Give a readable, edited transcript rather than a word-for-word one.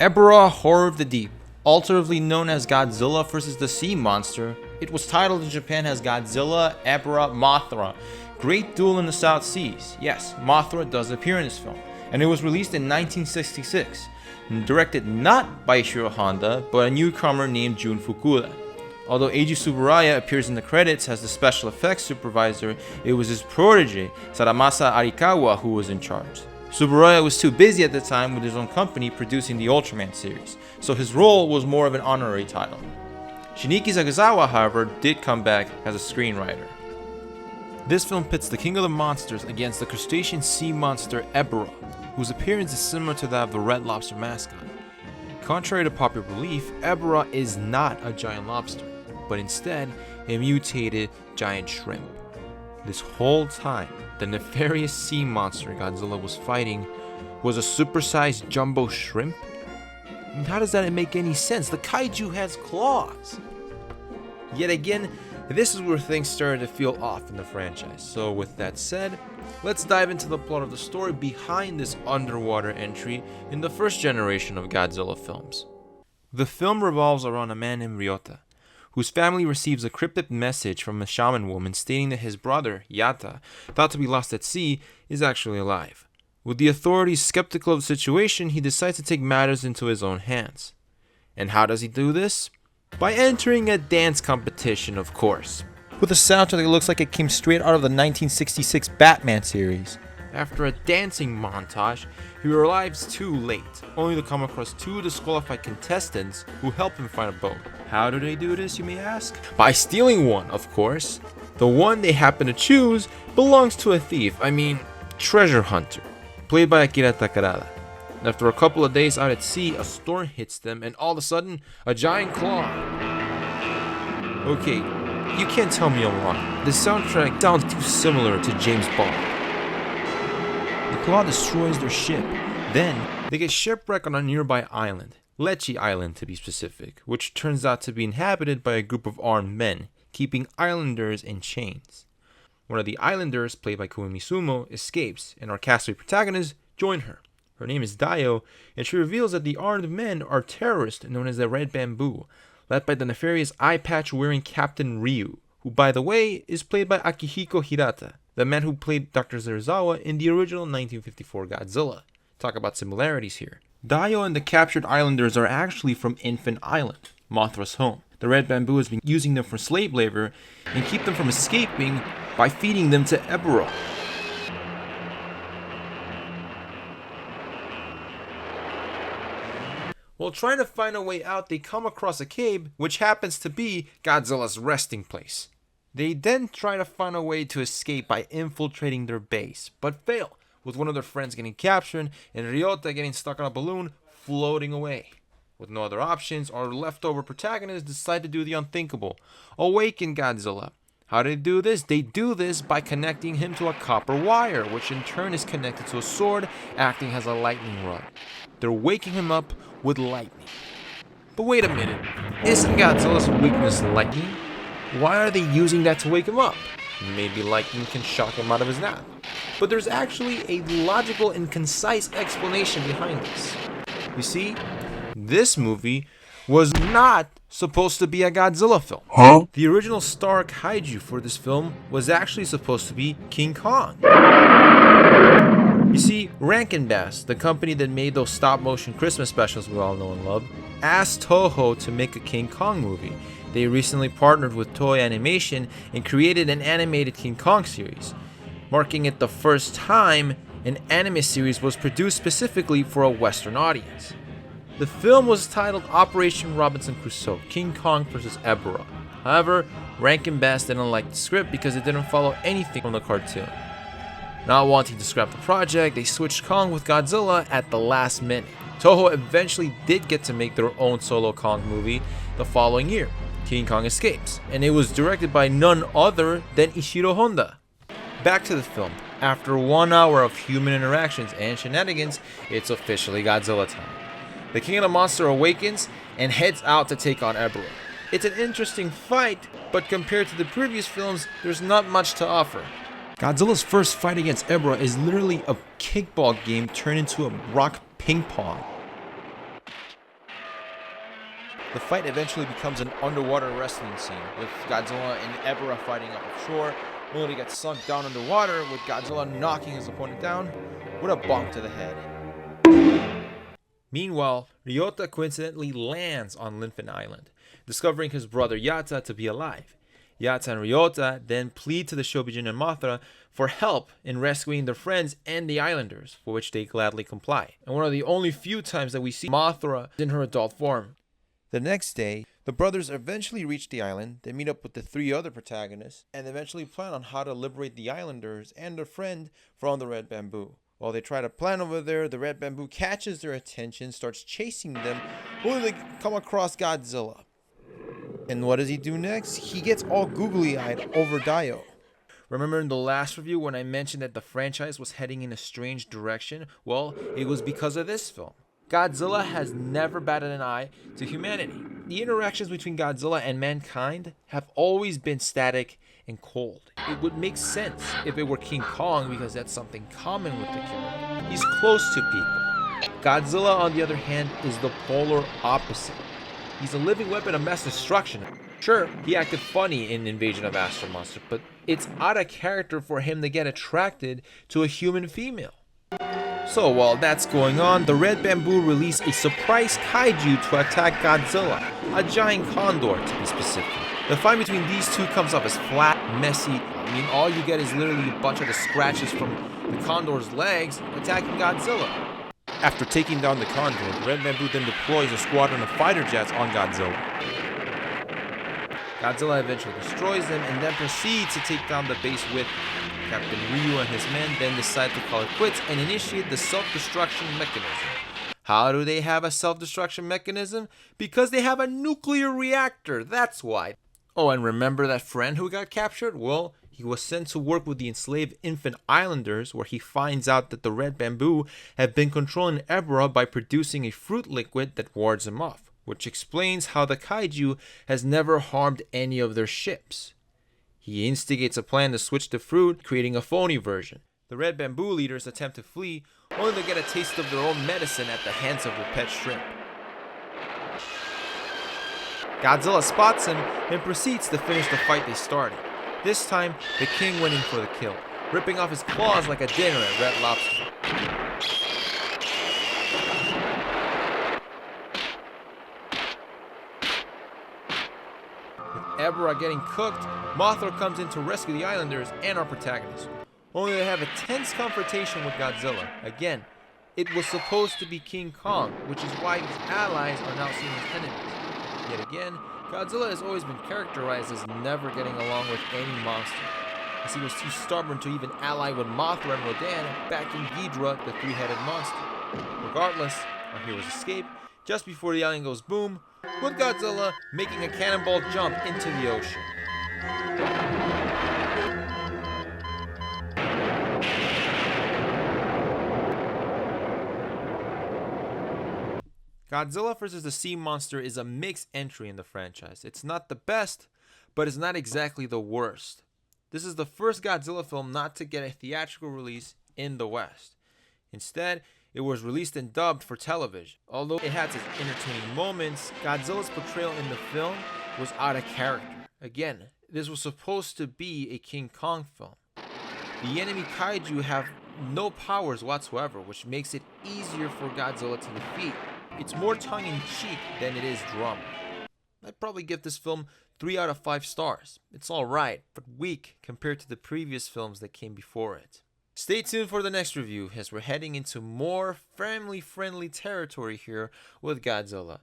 Ebirah Horror of the Deep, alternatively known as Godzilla vs. the Sea Monster. It was titled in Japan as Godzilla Ebirah Mothra, Great Duel in the South Seas. Yes, Mothra does appear in this film, and it was released in 1966, and directed not by Ishiro Honda, but a newcomer named Jun Fukuda. Although Eiji Tsuburaya appears in the credits as the special effects supervisor, it was his protege, Sadamasa Arikawa, who was in charge. Tsuburaya was too busy at the time with his own company producing the Ultraman series, so his role was more of an honorary title. Shinichi Sakazawa, however, did come back as a screenwriter. This film pits the king of the monsters against the crustacean sea monster Ebirah, whose appearance is similar to that of the Red Lobster mascot. Contrary to popular belief, Ebirah is not a giant lobster, but instead a mutated giant shrimp. This whole time, the nefarious sea monster Godzilla was fighting was a supersized jumbo shrimp? And how does that make any sense? The kaiju has claws! Yet again, this is where things started to feel off in the franchise. So with that said, let's dive into the plot of the story behind this underwater entry in the first generation of Godzilla films. The film revolves around a man named Ryota, whose family receives a cryptic message from a shaman woman stating that his brother, Yata, thought to be lost at sea, is actually alive. With the authorities skeptical of the situation, he decides to take matters into his own hands. And how does he do this? By entering a dance competition, of course, with a soundtrack that looks like it came straight out of the 1966 Batman series. After a dancing montage, he arrives too late, only to come across two disqualified contestants who help him find a boat. How do they do this, you may ask? By stealing one, of course. The one they happen to choose belongs to a thief, treasure hunter, played by Akira Takarada. After a couple of days out at sea, a storm hits them, and all of a sudden, a giant claw. Okay, you can't tell me I'm wrong. The soundtrack sounds too similar to James Bond. The claw destroys their ship. Then, they get shipwrecked on a nearby island, Lecce Island to be specific, which turns out to be inhabited by a group of armed men, keeping islanders in chains. One of the islanders, played by Koumi Sumo, escapes, and our castaway protagonists join her. Her name is Dayo, and she reveals that the armed men are terrorists known as the Red Bamboo, led by the nefarious eye patch wearing Captain Ryu, who by the way is played by Akihiko Hirata, the man who played Dr. Zerazawa in the original 1954 Godzilla. Talk about similarities here. Dayo and the captured islanders are actually from Infant Island, Mothra's home. The Red Bamboo has been using them for slave labor and keep them from escaping by feeding them to Ebirah. While trying to find a way out, they come across a cave, which happens to be Godzilla's resting place. They then try to find a way to escape by infiltrating their base, but fail, with one of their friends getting captured and Ryota getting stuck on a balloon floating away. With no other options, our leftover protagonists decide to do the unthinkable, awaken Godzilla. How do they do this? They do this by connecting him to a copper wire, which in turn is connected to a sword, acting as a lightning rod. They're waking him up with lightning. But wait a minute, isn't Godzilla's weakness lightning? Why are they using that to wake him up? Maybe lightning can shock him out of his nap. But there's actually a logical and concise explanation behind this. You see, this movie was not supposed to be a Godzilla film. The original star kaiju for this film was actually supposed to be King Kong. You see, Rankin Bass, the company that made those stop-motion Christmas specials we all know and love, asked Toho to make a King Kong movie. They recently partnered with Toei Animation and created an animated King Kong series, marking it the first time an anime series was produced specifically for a Western audience. The film was titled Operation Robinson Crusoe, King Kong vs. Ebirah. However, Rankin Bass didn't like the script because it didn't follow anything from the cartoon. Not wanting to scrap the project, they switched Kong with Godzilla at the last minute. Toho eventually did get to make their own solo Kong movie the following year, King Kong Escapes, and it was directed by none other than Ishiro Honda. Back to the film. After 1 hour of human interactions and shenanigans, it's officially Godzilla time. The King of the Monster awakens and heads out to take on Ebirah. It's an interesting fight, but compared to the previous films, there's not much to offer. Godzilla's first fight against Ebirah is literally a kickball game turned into a rock ping pong. The fight eventually becomes an underwater wrestling scene, with Godzilla and Ebirah fighting up shore, only to get sunk down underwater, with Godzilla knocking his opponent down with a bonk to the head. Meanwhile, Ryota coincidentally lands on Linfen Island, discovering his brother Yatta to be alive. Yatta and Ryota then plead to the Shobijin and Mothra for help in rescuing their friends and the islanders, for which they gladly comply. And one of the only few times that we see Mothra in her adult form. The next day, the brothers eventually reach the island. They meet up with the 3 other protagonists and eventually plan on how to liberate the islanders and their friend from the red bamboo. While they try to plan over there, the red bamboo catches their attention, starts chasing them, only to come across Godzilla. And what does he do next? He gets all googly-eyed over Dio. Remember in the last review when I mentioned that the franchise was heading in a strange direction? Well, it was because of this film. Godzilla has never batted an eye to humanity. The interactions between Godzilla and mankind have always been static and cold. It would make sense if it were King Kong because that's something common with the character. He's close to people. Godzilla, on the other hand, is the polar opposite. He's a living weapon of mass destruction. Sure, he acted funny in Invasion of Astro Monster, but it's out of character for him to get attracted to a human female. So while that's going on, the Red Bamboo release a surprise kaiju to attack Godzilla, a giant condor to be specific. The fight between these two comes off as flat, messy. All you get is literally a bunch of the scratches from the condor's legs attacking Godzilla. After taking down the condor, the Red Bamboo then deploys a squadron of fighter jets on Godzilla. Godzilla eventually destroys them and then proceeds to take down the base with Captain Ryu and his men, then decide to call it quits and initiate the self-destruction mechanism. How do they have a self-destruction mechanism? Because they have a nuclear reactor, that's why. Oh, and remember that friend who got captured? Well, he was sent to work with the enslaved infant islanders, where he finds out that the Red Bamboo have been controlling Ebirah by producing a fruit liquid that wards him off, which explains how the kaiju has never harmed any of their ships. He instigates a plan to switch the fruit, creating a phony version. The Red Bamboo leaders attempt to flee, only to get a taste of their own medicine at the hands of their pet shrimp. Godzilla spots him and proceeds to finish the fight they started. This time, the king went in for the kill, ripping off his claws like a dinner at Red Lobster. With Ebirah getting cooked, Mothra comes in to rescue the islanders and our protagonist, only to have a tense confrontation with Godzilla. Again, it was supposed to be King Kong, which is why his allies are now seen as enemies. Yet again, Godzilla has always been characterized as never getting along with any monster, as he was too stubborn to even ally with Mothra and Rodan, backing Ghidorah, the 3-headed monster. Regardless, our heroes escape just before the alien goes boom, with Godzilla making a cannonball jump into the ocean. Godzilla vs. the Sea Monster is a mixed entry in the franchise. It's not the best, but it's not exactly the worst. This is the first Godzilla film not to get a theatrical release in the West. Instead, it was released and dubbed for television. Although it had its entertaining moments, Godzilla's portrayal in the film was out of character. Again, this was supposed to be a King Kong film. The enemy kaiju have no powers whatsoever, which makes it easier for Godzilla to defeat. It's more tongue-in-cheek than it is drama. I'd probably give this film 3 out of 5 stars. It's alright, but weak compared to the previous films that came before it. Stay tuned for the next review, as we're heading into more family-friendly territory here with Godzilla.